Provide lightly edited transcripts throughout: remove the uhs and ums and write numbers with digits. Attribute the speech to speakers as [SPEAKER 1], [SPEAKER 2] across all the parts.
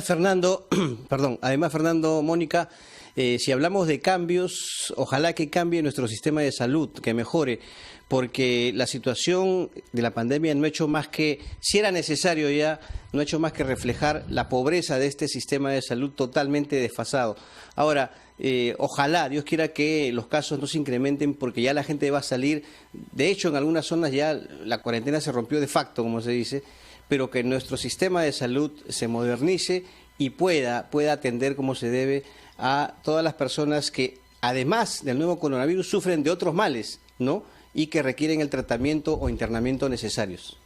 [SPEAKER 1] Fernando, Mónica, si hablamos de cambios, ojalá que cambie nuestro sistema de salud, que mejore, porque la situación de la pandemia no ha hecho más que, si era necesario ya, no ha hecho más que reflejar la pobreza de este sistema de salud totalmente desfasado. Ahora, ojalá, Dios quiera que los casos no se incrementen porque ya la gente va a salir. De hecho, en algunas zonas ya la cuarentena se rompió de facto, como se dice, pero que nuestro sistema de salud se modernice y pueda atender como se debe a todas las personas que, además del nuevo coronavirus, sufren de otros males, ¿no? Y que requieren el tratamiento o internamiento necesarios.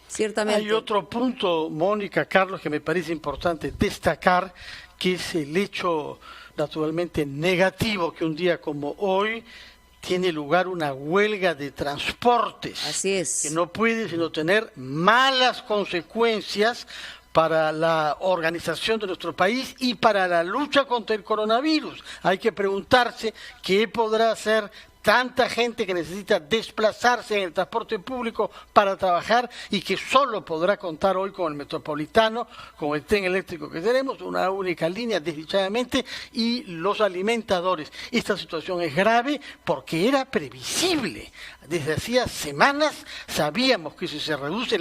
[SPEAKER 2] Ciertamente. Hay otro punto, Mónica, Carlos, que me parece importante destacar, que es el hecho naturalmente negativo que un día como hoy tiene lugar una huelga de transportes.
[SPEAKER 3] Así es.
[SPEAKER 2] Que no puede sino tener malas consecuencias para la organización de nuestro país y para la lucha contra el coronavirus. Hay que preguntarse qué podrá hacer tanta gente que necesita desplazarse en el transporte público para trabajar y que solo podrá contar hoy con el metropolitano, con el tren eléctrico que tenemos, una única línea desdichadamente, y los alimentadores. Esta situación es grave porque era previsible. Desde hacía semanas sabíamos que si se reduce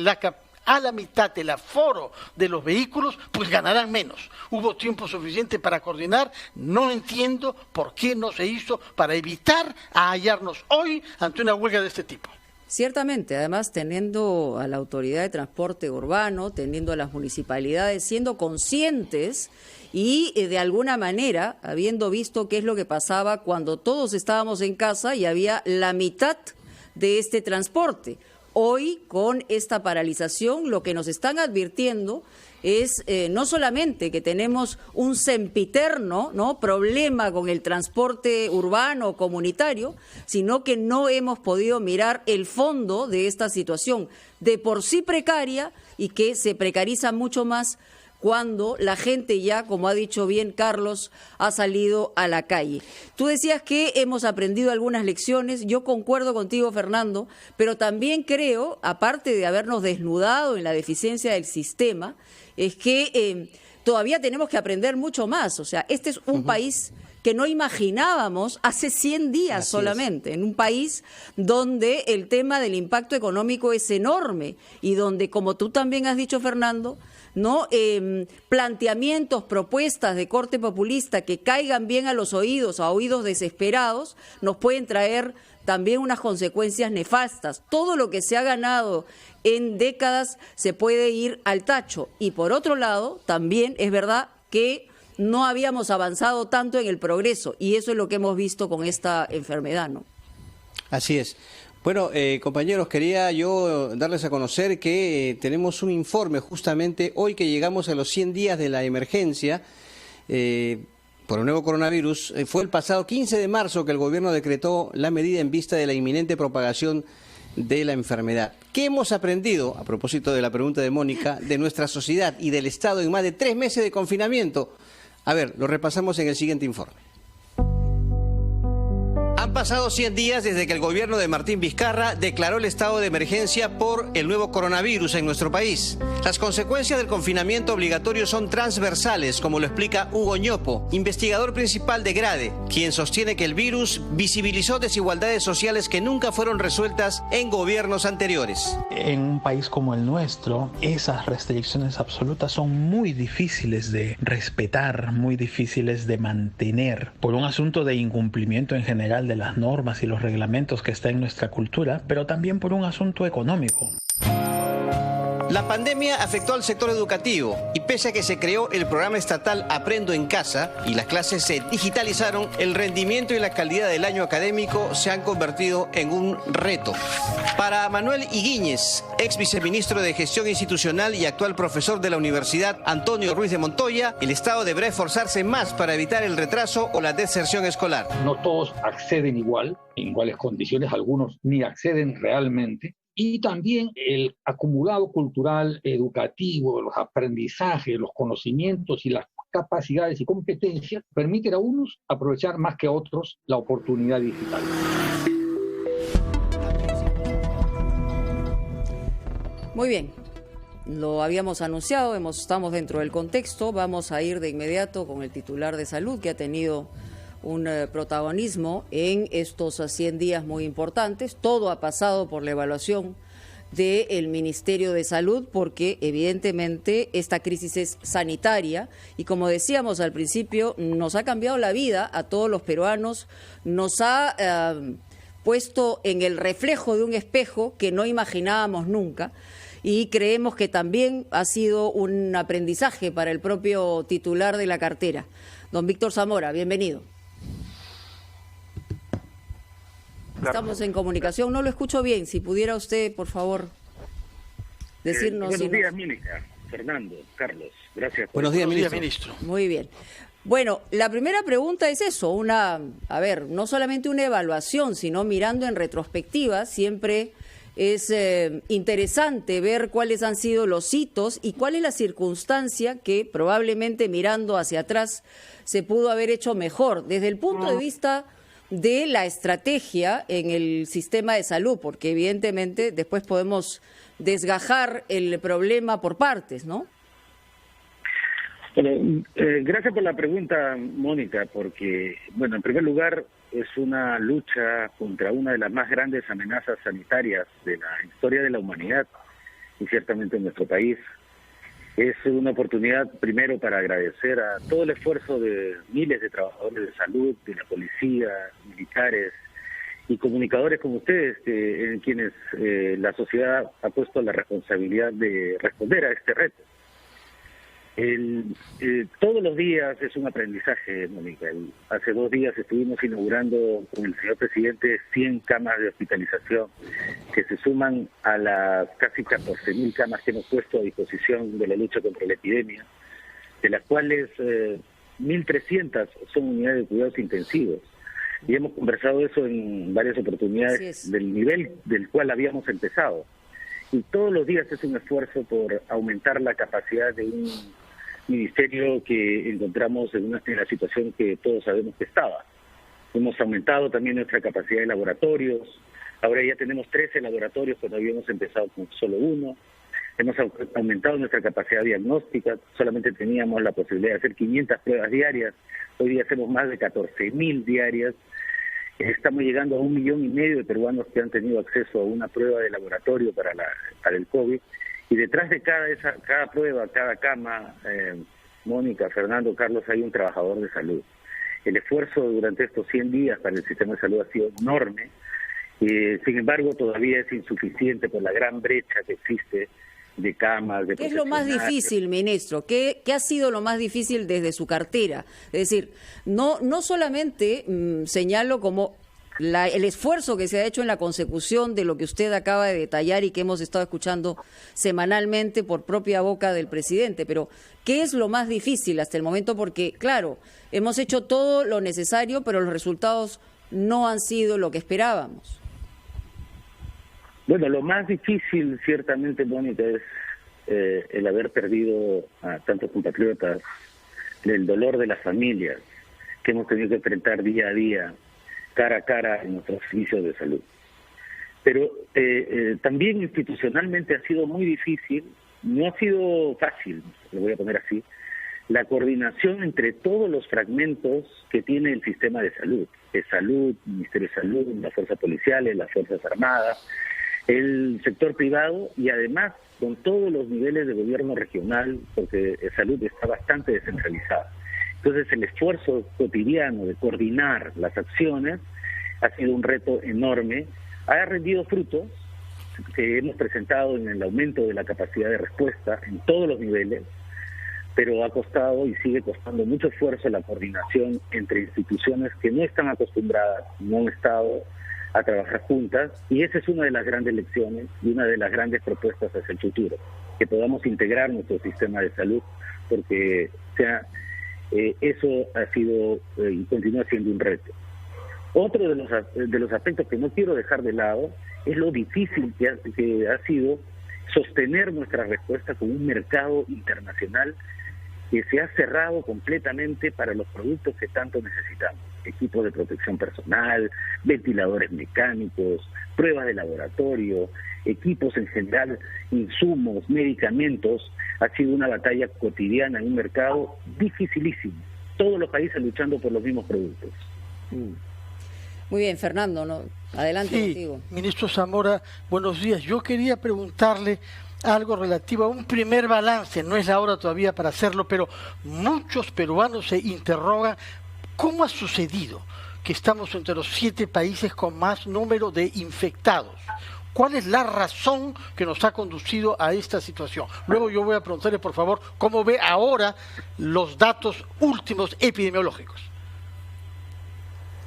[SPEAKER 2] a la mitad del aforo de los vehículos, pues ganarán menos. Hubo tiempo suficiente para coordinar. No entiendo por qué no se hizo para evitar hallarnos hoy ante una huelga de este tipo.
[SPEAKER 3] Ciertamente, además teniendo a la autoridad de transporte urbano, teniendo a las municipalidades siendo conscientes y de alguna manera habiendo visto qué es lo que pasaba cuando todos estábamos en casa y había la mitad de este transporte. Hoy, con esta paralización, lo que nos están advirtiendo es no solamente que tenemos un sempiterno, ¿no?, problema con el transporte urbano comunitario, sino que no hemos podido mirar el fondo de esta situación, de por sí precaria y que se precariza mucho más cuando la gente ya, como ha dicho bien Carlos, ha salido a la calle. Tú decías que hemos aprendido algunas lecciones, yo concuerdo contigo, Fernando, pero también creo, aparte de habernos desnudado en la deficiencia del sistema, es que todavía tenemos que aprender mucho más. O sea, este es un país que no imaginábamos hace 100 días Así solamente, en un país donde el tema del impacto económico es enorme y donde, como tú también has dicho, Fernando, ¿no? Planteamientos, propuestas de corte populista que caigan bien a los oídos, a oídos desesperados, nos pueden traer también unas consecuencias nefastas. Todo lo que se ha ganado en décadas se puede ir al tacho. Y por otro lado, también es verdad que no habíamos avanzado tanto en el progreso, y eso es lo que hemos visto con esta enfermedad, ¿no?
[SPEAKER 1] Así es. Bueno, compañeros, quería yo darles a conocer que tenemos un informe justamente hoy que llegamos a los 100 días de la emergencia por el nuevo coronavirus. Fue el pasado 15 de marzo que el gobierno decretó la medida en vista de la inminente propagación de la enfermedad. ¿Qué hemos aprendido, a propósito de la pregunta de Mónica, de nuestra sociedad y del Estado en más de 3 meses de confinamiento? A ver, lo repasamos en el siguiente informe. Han pasado 100 días desde que el gobierno de Martín Vizcarra declaró el estado de emergencia por el nuevo coronavirus en nuestro país. Las consecuencias del confinamiento obligatorio son transversales, como lo explica Hugo Ñopo, investigador principal de GRADE, quien sostiene que el virus visibilizó desigualdades sociales que nunca fueron resueltas en gobiernos anteriores.
[SPEAKER 4] En un país como el nuestro, esas restricciones absolutas son muy difíciles de respetar, muy difíciles de mantener, por un asunto de incumplimiento en general de las normas y los reglamentos que está en nuestra cultura, pero también por un asunto económico.
[SPEAKER 1] La pandemia afectó al sector educativo y pese a que se creó el programa estatal Aprendo en Casa y las clases se digitalizaron, el rendimiento y la calidad del año académico se han convertido en un reto. Para Manuel Higuíñez, ex viceministro de Gestión Institucional y actual profesor de la Universidad Antonio Ruiz de Montoya, el Estado deberá esforzarse más para evitar el retraso o la deserción escolar.
[SPEAKER 5] No todos acceden igual, en iguales condiciones, algunos ni acceden realmente. Y también el acumulado cultural, educativo, los aprendizajes, los conocimientos y las capacidades y competencias permiten a unos aprovechar más que a otros la oportunidad digital.
[SPEAKER 3] Muy bien. lo habíamos anunciado, estamos dentro del contexto, vamos a ir de inmediato con el titular de salud que ha tenido un protagonismo en estos 100 días muy importantes. Todo ha pasado por la evaluación del Ministerio de Salud porque evidentemente esta crisis es sanitaria y como decíamos al principio, nos ha cambiado la vida a todos los peruanos, nos ha puesto en el reflejo de un espejo que no imaginábamos nunca y creemos que también ha sido un aprendizaje para el propio titular de la cartera. Don Víctor Zamora, bienvenido. Estamos en comunicación, no lo escucho bien. Si pudiera usted, por favor, decirnos...
[SPEAKER 6] Buenos días, Mónica, Fernando, Carlos. Gracias.
[SPEAKER 1] Buenos días, ministro.
[SPEAKER 3] Muy bien. Bueno, la primera pregunta es eso, no solamente una evaluación, sino mirando en retrospectiva, siempre es interesante ver cuáles han sido los hitos y cuál es la circunstancia que probablemente mirando hacia atrás se pudo haber hecho mejor desde el punto de vista de la estrategia en el sistema de salud, porque evidentemente después podemos desgajar el problema por partes, ¿no?
[SPEAKER 6] Bueno, gracias por la pregunta, Mónica, porque, bueno, en primer lugar, es una lucha contra una de las más grandes amenazas sanitarias de la historia de la humanidad y ciertamente en nuestro país. Es una oportunidad, primero, para agradecer a todo el esfuerzo de miles de trabajadores de salud, de la policía, militares y comunicadores como ustedes, en quienes la sociedad ha puesto la responsabilidad de responder a este reto. Todos los días es un aprendizaje, Mónica. Hace 2 días estuvimos inaugurando con el señor presidente 100 camas de hospitalización que se suman a las casi 14.000 camas que hemos puesto a disposición de la lucha contra la epidemia, de las cuales 1.300 son unidades de cuidados intensivos. Y hemos conversado eso en varias oportunidades del nivel del cual habíamos empezado. Y todos los días es un esfuerzo por aumentar la capacidad de un ministerio que encontramos en la situación que todos sabemos que estaba. Hemos aumentado también nuestra capacidad de laboratorios. Ahora ya tenemos 13 laboratorios cuando habíamos empezado con solo 1. Hemos aumentado nuestra capacidad diagnóstica. Solamente teníamos la posibilidad de hacer 500 pruebas diarias. Hoy día hacemos más de 14.000 diarias. Estamos llegando a 1,5 millones de peruanos que han tenido acceso a una prueba de laboratorio para el COVID. Y detrás de cada prueba, cada cama, Mónica, Fernando, Carlos, hay un trabajador de salud. El esfuerzo durante estos 100 días para el sistema de salud ha sido enorme. Sin embargo, todavía es insuficiente por la gran brecha que existe de camas, de...
[SPEAKER 3] ¿Qué es lo más difícil, ministro? ¿Qué ha sido lo más difícil desde su cartera? Es decir, no solamente señalo como el esfuerzo que se ha hecho en la consecución de lo que usted acaba de detallar y que hemos estado escuchando semanalmente por propia boca del presidente, pero ¿qué es lo más difícil hasta el momento? Porque, claro, hemos hecho todo lo necesario, pero los resultados no han sido lo que esperábamos.
[SPEAKER 6] Bueno, lo más difícil, ciertamente, Mónica, es el haber perdido a tantos compatriotas, el dolor de las familias que hemos tenido que enfrentar día a día, cara a cara en nuestros servicios de salud. Pero también institucionalmente ha sido muy difícil, no ha sido fácil, lo voy a poner así, la coordinación entre todos los fragmentos que tiene el sistema de salud, Ministerio de Salud, las fuerzas policiales, las Fuerzas Armadas, el sector privado y además con todos los niveles de gobierno regional, porque salud está bastante descentralizada. Entonces el esfuerzo cotidiano de coordinar las acciones ha sido un reto enorme, ha rendido frutos que hemos presentado en el aumento de la capacidad de respuesta en todos los niveles, pero ha costado y sigue costando mucho esfuerzo la coordinación entre instituciones que no están acostumbradas, no han estado a trabajar juntas, y esa es una de las grandes lecciones y una de las grandes propuestas hacia el futuro, que podamos integrar nuestro sistema de salud, porque eso ha sido y continúa siendo un reto. Otro de los aspectos que no quiero dejar de lado es lo difícil que ha sido sostener nuestra respuesta con un mercado internacional que se ha cerrado completamente para los productos que tanto necesitamos. equipos de protección personal, ventiladores mecánicos, pruebas de laboratorio, equipos en general, insumos, medicamentos. Ha sido una batalla cotidiana en un mercado dificilísimo. Todos los países luchando por los mismos productos.
[SPEAKER 3] Muy bien, Fernando, ¿no? Adelante contigo.
[SPEAKER 2] Ministro Zamora, buenos días. Yo quería preguntarle algo relativo a un primer balance. No es la hora todavía para hacerlo, pero muchos peruanos se interrogan cómo ha sucedido que estamos entre los 7 países con más número de infectados. ¿Cuál es la razón que nos ha conducido a esta situación? Luego yo voy a preguntarle, por favor, cómo ve ahora los datos últimos epidemiológicos.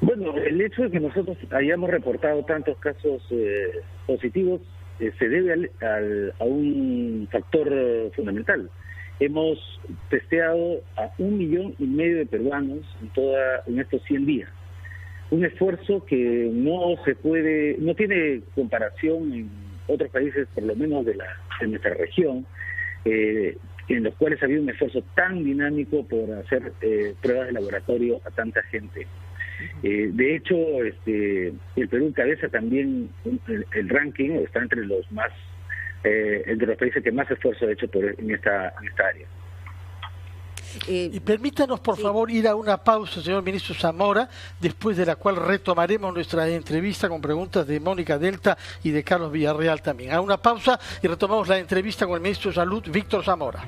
[SPEAKER 6] Bueno, el hecho de que nosotros hayamos reportado tantos casos positivos se debe a un factor fundamental. Hemos testeado a 1,5 millones de peruanos en estos 100 días. Un esfuerzo que no tiene comparación en otros países, por lo menos de nuestra región, en los cuales ha habido un esfuerzo tan dinámico por hacer pruebas de laboratorio a tanta gente. De hecho, el Perú encabeza también el ranking, está entre los países que más esfuerzo ha hecho en esta área.
[SPEAKER 2] Y permítanos, por favor, ir a una pausa, señor ministro Zamora, después de la cual retomaremos nuestra entrevista con preguntas de Mónica Delta y de Carlos Villarreal también. A una pausa y retomamos la entrevista con el ministro de Salud, Víctor Zamora.